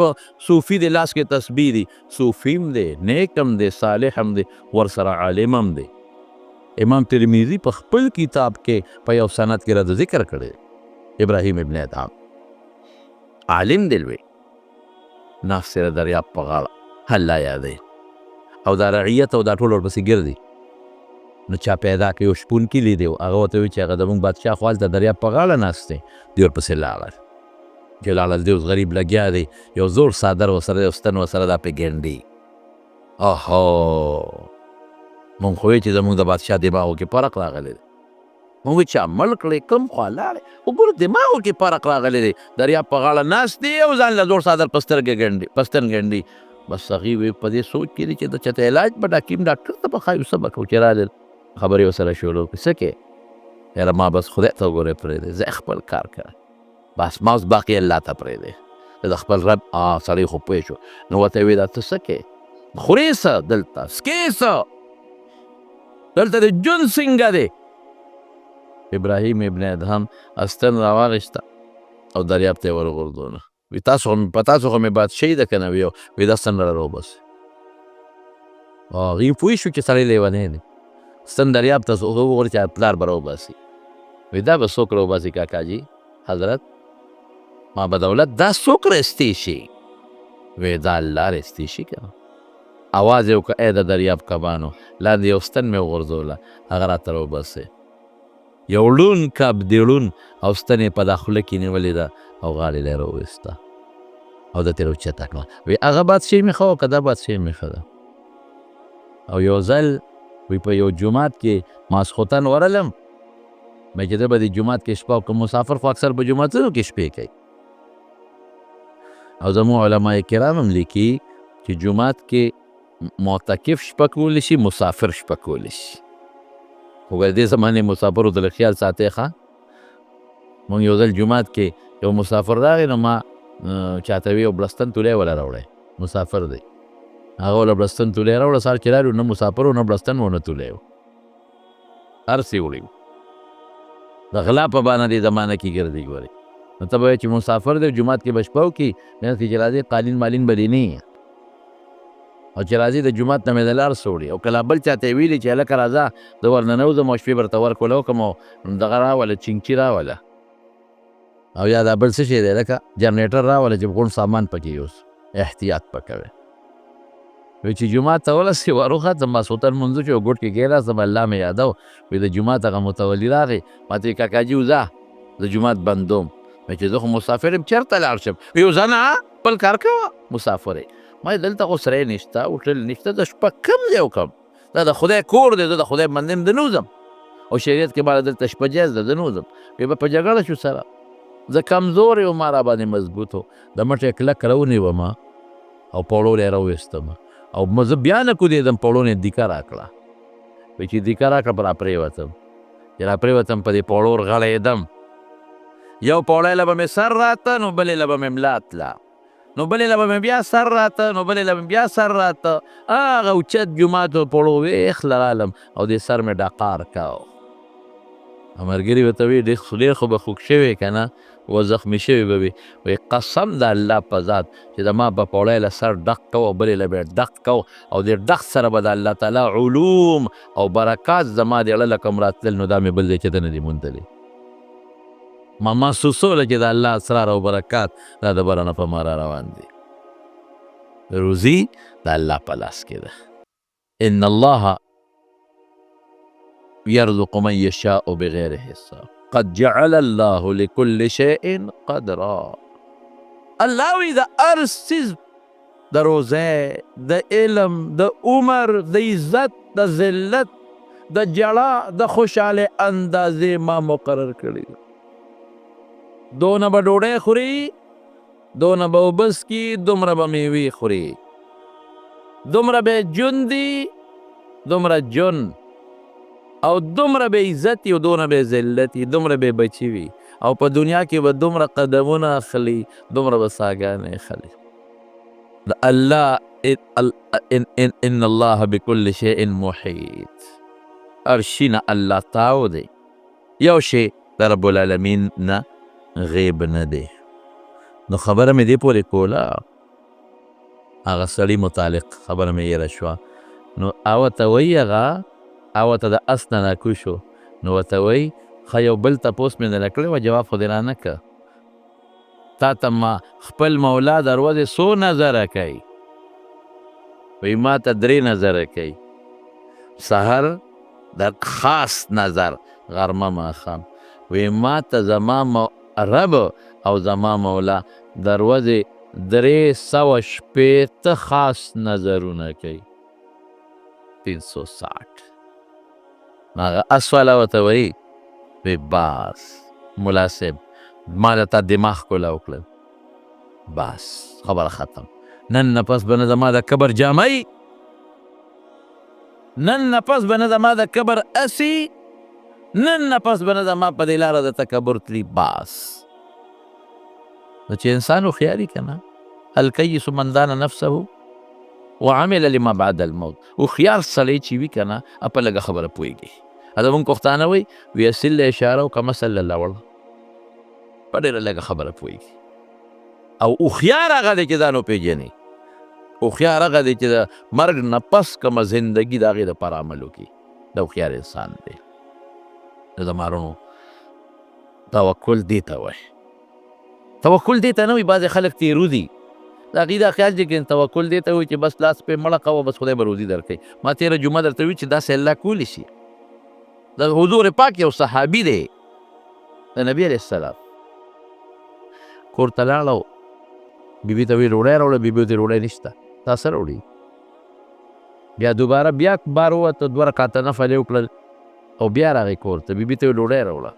صوفي دی، لاس کې تسبیح دی، صوفي هم دی، نیک هم دی، صالح هم دی، ورسره عالم هم دی. امام ترمذي په خپل کتاب کې په یو سند کې راته ذکر کړی ابراهیم ابن ادهم عالم دی لوی، ناست دی دریاب په غاړه الله یادوي، او دا رعیت او دا ټول ورپسې ګرځي. نو چا پیدا کړی یو شپونکي لیدی و، هغه ورته وایي چې هغه زموږ بادشاه خو هلته دریاب په غاړه ناست دی. دی ورپسې لاړل، چې لاړل دی اوس غریب لګیا دی، یو زوړ څادر ورسره دی، یو ستن ورسره دا پې ګنډي. اوهو مونږ خو وایي چې زموږ د بادشاه دماغو کې فرق راغلی دی. مونږ وایي چې مړ کړی کوم خوا لاړې، وګوره دماغو کې فرق راغلی دی، دریاب په غاړه ناست دی او ځان له زوړ څادر په سترګې ګنډي، په ستن ګنډي. بس هغې وایي په دې سوچ کې دی چې د چاته علاج به حکیم ډاکټر ته به ښایو څه به کوو. چې رالل خبرې ورسره شروع کړې، څه کې یاره ما بس خدای ته وګورې پرېږدې، زه خپل کار کوه، بس ما اوس باقي الله ته پرېږدې، د خپل رب. سړی خو پوه شو، نو ورته یې وایي دا ته څه کې خورې څه دلته څکې څه دلته د ژوند څنګه دی؟ ابراهیم ابن ادهم استن راواغېسته او دریاب ته یې ورغورځونه. وی په تاسو خو مې بادشاهي ده که نه؟ وی دا ستن را راوباسئ. هغې پوه شو چې سړی لیونی دی، ستن دریاب ته وغورځي چې پلار به راوباسي. وی دا به څوک راوباسي کاکاجي حضرت؟ ما به دولت دا څوک رستی شي؟ وی دا الله رستی شي که. اواز یې وکړه ای د دریاب کبانو، لاندې یو ستن مې وغورځوله، هغه راته راوباسئ. یو ړوند کب د ړوند او ستن یې په دا خوله کې نیولې ده او غاړې له یې راوویسته او ده ترې اوچته کړه. وی هغه بادشاهي مې ښه وه که دا بادشاهي مې ښه ده؟ او یو ځل وی په یو جومات کې ماسخوتن ورلم، مې چې ده به د جومات کې شپه وکړم، مسافر خو اکثر په جوماتونو کې شپې کوي، او زموږ علما کرام هم لیکي چې جومات کې معتکف شپه کولی شي، مسافر شپه کولی شي. خو د دې زمانې مسافرو ته خیال ساتئ ښه. مونږ یو ځل جومات کې یو مسافر راغی نو ما چاته وی یو بړستن تولی وله راوړی، مسافر دی. هغه وله بړستن تولی راوړه، سهار چې راغلو نه مسافر و نه بړستن و نه تولی و، هر څه یې وړي و. د غلا په بانه دې زمانه کې ګرځي ګورئ. نو ته به وایې چې مسافر دی جومات کې به شپه وکړي، منځ کې چې راځي قالین مالین به دې نه وي، او چې راځي د جومات نه مې د لار څه وړي. او کله بل چاته یې ویلي چې هلکه راځه زه ورننوځم او شپې به درته ورکوله وکړم او دغه راوله چینګچي راوله، او یا دا بل څه شی دی لکه جنریټر راوله چې غونډ سامان پکې یوس. احتیاط به کوئ. وایي چې جومات ته ورسې وروختم، ماسخوتن لمونځ چې یو ګوټ کې کېناستم، الله مې یادو. وایي د جومات هغه متولي راغی، ما ته وایي کاکاجي وځه د جومات بندوم. وایي چې زه خو مسافر یم چېرته لاړ شم؟ وایي وځه نه بل کار کوه مسافر یې. ما دلته خو سری نشته، هوټل نشته، د شپه کم دی وکم، دا د خدای کور دی، زه د خدای بنده یم، د نوځم. او شریعت کې باید دلته شپه جایز ده، د نوځم. وایي به په جګړه شو سره، زه کمزور یم، ما را باندې مضبوط و، د مټې کلک راونیوم او پوړو یې راویستم او زه بیا نه کودېدم، پوړو نه دیکه راکړه. وایي چې دیکه راکړه په را پرېوتم، چې را پرېوتم په دې پوړو ورغړېدم. یو پوړی له به مې سر راته نو بلې له به مې ملا تله، نو بلې له به مې بیا سر راته، نو بلې له به مې بیا سر راته. هغه اوچت جومات و پوړو ویخ لرالم او دې سر مې ډقار کو. ملګري ورته وایي ډېر خو به خوږ شوی که نه و زخمي شوي به وي. وایي قسم د الله په ذات چې زما به پوړی له سر ډق کو او بلې له به یې ډق کو، او دې ډق سره به د الله تعالی علوم او برکات زما د اړه له کوم راتلل، نو دا مې بل ځای چې ده نه دي موندلي. ما محسوسوله چې د الله اسرار او برکات دا د بره نه په ما را روان دي. روزي د الله په لاس کې ده. ان الله يرزق من يشاء بغیر حساب، قد جعل الله لكل شيء قدرا. الله وی د هر څیز د روزه، د علم، د عمر، د عزت، د ذلت، د جړا، د خوشحاله اندازې ما مقرر کړي. دونه به ډوډۍ خوري، دونه به اوبه څښي، دومره به میوې خوري، دومره به ژوند دي، دومره ژوند، او دومره به عزت او دونه به ذلت وي، دومره به بچي وي، او په دنیا کې به دومره قدمونه اخلي، دومره به ساګانې اخلي. د الله ان الله بكل شيء محيط. هر شي نه الله تاو دی، یو شی د رب العالمین نه غیب نه دی. نو خبره مې دې پورې کوله، هغه سړي متعلق خبره مې یېره شوه. نو ورته وایي هغه ورته د اس نه ناکوس شو، نو ورته وایي ښه یو بل تپوس مې درنه کړی وه، جواب خو دې رانه که. تا ته ما خپل مولا د ورځې څو نظره کوي؟ وایي ما ته 3 نظره کوي، سحر د خاص نظر، غرمه ماښام. وایي ما ته زما رب او زما مولا د ورځې 360 خاص نظرونه کوي، 360. هغه اس والا ورته وایي وی بس ملا صاحب ما د تا دماغ کوله وکړل، بس خبره ختم. نن نه پس به نه زما د کبر جامه، نن نه پس به نه زما د کبر اسي، نن نه پس به نه زما په دې لاره د تکبر تلي. بس نو چې انسان هوښیاري که نه، الکیس من دان نفسه وعمل لما بعد الموت. هوښیار سړی چې وي که نه په لږه خبره پوهېږي. زمونږ پښتانه وایي وي اصل له اشاره وکړه مثل له لوړ، په ډېره لږه خبره پوهېږي. او هوښیار هغه دی چې ځان وپېژني، هوښیار هغه دی چې د مرګ نه پس کومه زندګي د هغې دپاره عمل وکړي، د هوښیار انسان دی. د زمارونو توکل دې ته وایي. توکل دې ته نه وایي، بعضې خلک تېرو دي، د هغوی دا خیال دی چې توکل دې ته وایي چې بس لاس پې مړه کوه بس خدای به روزي درکوي. ما تېره جمعه درته وي چې داسې الله کولی شي. د حضور پاک یو صحابي دی د نبي علیه السلام، کور ته لاړه، بیبي ته وایي ډوډۍ راوړه، بیبي ورته ډوډۍ نشته، تا څه راوړي؟ بیا دوباره بیا بار ووته، 2 رکعته نفل یې وکړل او بیا راغی کور ته، بیبي ته یې ډوډۍ راوړه.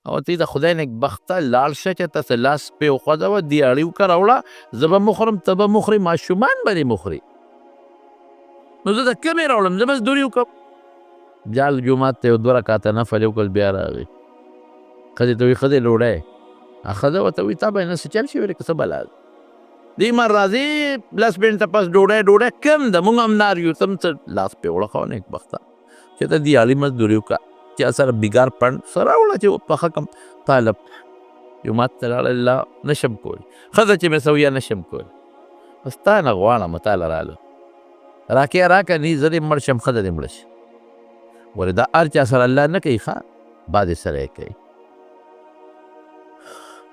او ته د خدای نیکبخته لاړ شه چې تاسې لاس پې وخوځوه، دیاړي وکړه راوړه، زه به مخورم ته به مخورې، ماشومان به دې مخوري. نو زه د کمې راوړم زه بس دورې وکړم. جال جومات ته یو 2 رکعته نفل یې وکړل بیا راغی. ښځې ته وایي ښځې ډوډۍ. ښځه ورته وایي تا باندې څه چل شوی دی که څه بلا ده؟ دی مر راځي 10 منټه پس ډوډۍ کم ده موږ هم نار یو ته هم څه لاس پرې وړه نیکبخته چې ته دیالي مزدوري وکړه چا سره بیګار پڼ څه راوړه چې پخه کم طالب جومات ته لاړه لا نشم کولی ښځه چې مې څه ویه نشم کولی بس تا نه غواړم تاله راله راکې راکه نی زه دې مړ شم ښځه دې مړه شي ولې دا هر چا سره الله نه کوي ښه بعضې سره یې کوي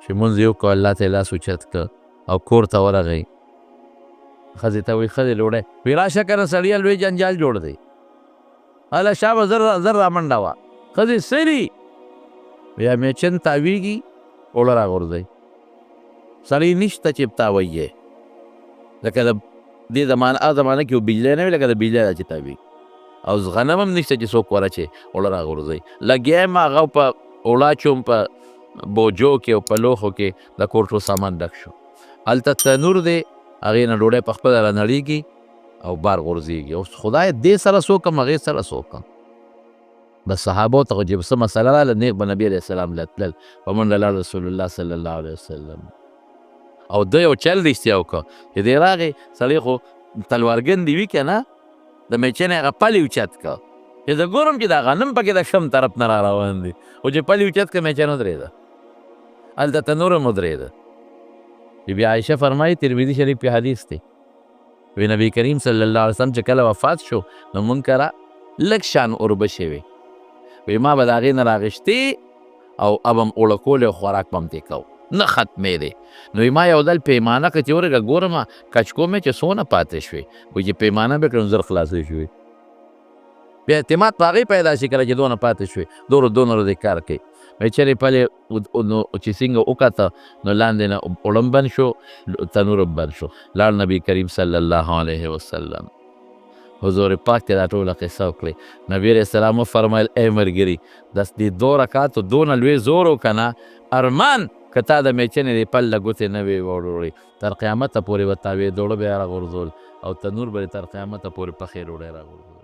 چې مونځ یې وکړو الله ته یې لاس اوچت کړ او کور ته ورغی ښځې ته وایي ښځې ډوډۍ وایي راشه که نه سړیه لوی جنجال جوړ دی هله شابه زر رامنډه وه ښځې څه دي بیا میچن تاویږي اوړه راغورځوي سړی نشته چې تاوی یې لکه د دې زمانه کې یو بجلی نه وي لکه د بجلی دا چې تاویږي او غنم هم نشته چې څوک ورچې اوړه راغورځوي لګیا یم هغه په اوړه چوم په بوجو کې او په لوښو کې د کور ټول سامان ډک شو هلته تنور دی هغې نه ډوډۍ پخپله رانړېږي او بار غورځېږي اوس خدای دې سره څه وکړم هغې سره څه وکړم بس صحابو ته خو چې څه مسله راغله نیغ به نبي علیه السلام له تلل په منډه لاړ رسول الله صلی الله علیه وسلم او ده یو چل رښتیا وکړه چې دی راغی سړی خو تلوارګن دي وي که نه د میچنې هغه پل یې اوچت کړه چې زه ګورم چې دا غنم پکې د شم طرف نه را روان دي خو چې پل یې اوچت کړه میچن ودرېده هلته تنور هم ودرېده بی عایشه فرمایي ترمذي شریف کې حدیث دی وی نبی کریم صلی الله علیه وسلم چې کله وفات شو نو مونږ کره لږ شان اوربشې وې وی ما به د هغې نه راغېشتې او اب هم اوړه کولې او خوراک به هم ترې کوو نه ختمې دی نو ما یو ځل پیمانه کړه چې ورګه ګورم کچکو مې چې څونه پاتې شوې وایي چې پیمانه به کړم زر خلاصې شوې بیا اعتماد په هغې پیدا شي کله چې دونه پاتې شوې دونه دې کار کوي چېرې پلې نو چې څنګه وکته نو لاندې نه اوړه هم بند شو تنور هم بند شو لاړ نبي کریم صلی الله علیه وسلم حضور پاک ته دا ټوله قصه وکړې نبي علیه السلام وفرمیل ای ملګري دې 2 رکعاتو دونه لوی زور وکړه نه ارمان که تا د میچنې د پل له ګوتې نه وې وړوړې تر قیامته پورې به تاوېدوړه به یې راغورځول او تنور به تر قیامته پورې پخې ډوډۍ راغورځول